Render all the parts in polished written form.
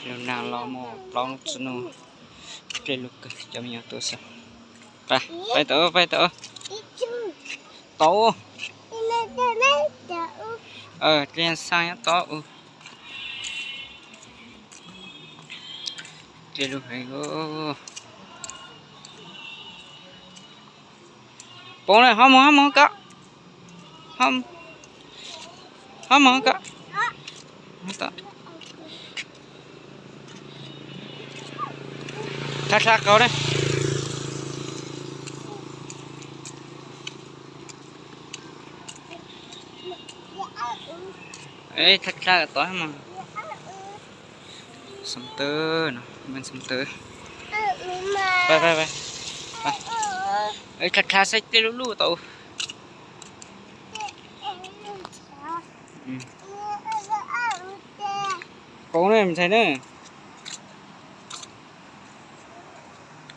lúc nào lo mò lo sunu cái lúc cho mình tôi xem phải tổ trên sang tổ cái lúc này bố này không có không có thắt cậu đấy ấy thắt cái tối mà sắm tơ nè mình sắm tơ về ấy thắt sách cái lú tàu con này mình thấy nữa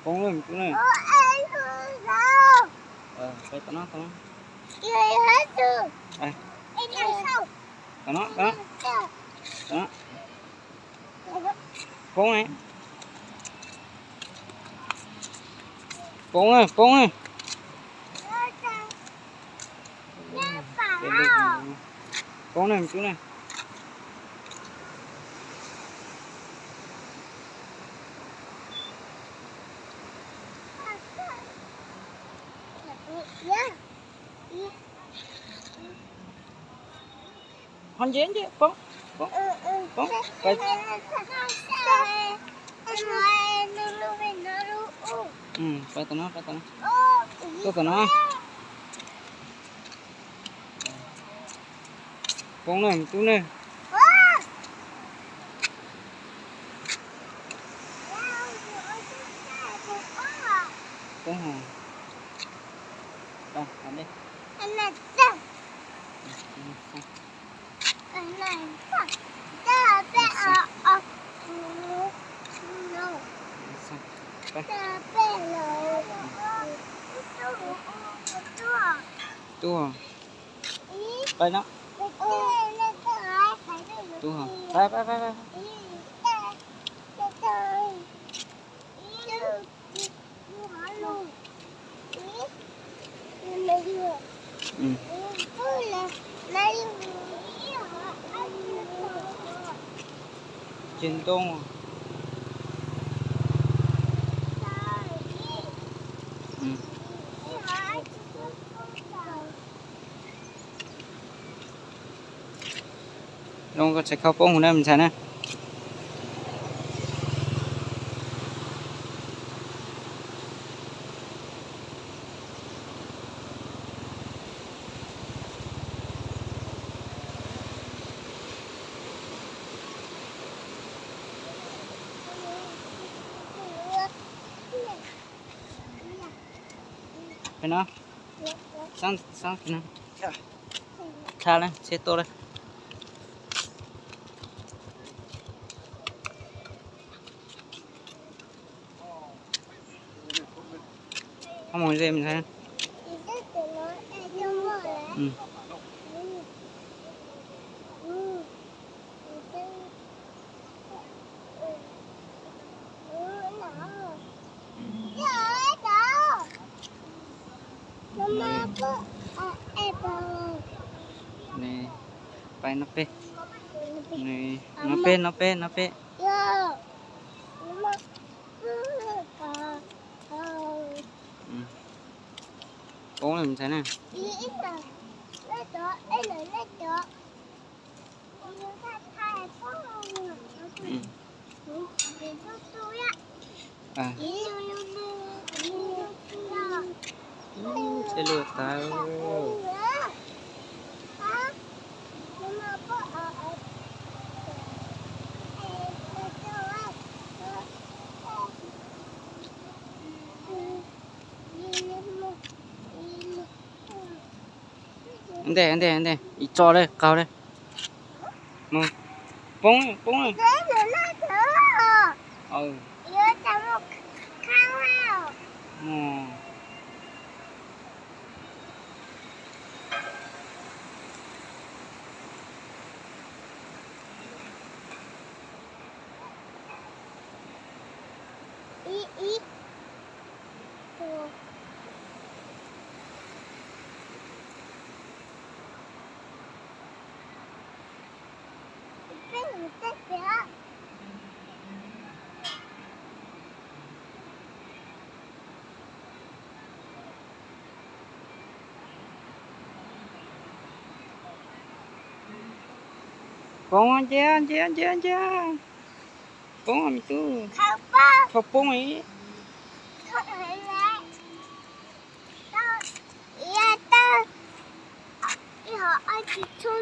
con này mình cũng này phải tao nó đó con này mình cứ này con dễ chứ con phải phải tao nó con này mình cứ này con hả đâu ăn đi tuaไปเนาะtuaไปtrên tông long có sẽเข้าป้องหัวหน้ามันใช่นะไปเนาะsangไปเนาะชาเลยเช็ดตัวเลยkhông muốn gì mình thấy này phải nó pe này nó pe con này mình thấy nè sẽ lừa tao anh đây cho đây cao đây bông này Tuh. Pong jangan. Pong itu. Apa? Popong ini. Iya, tahu. Iya, aja contoh.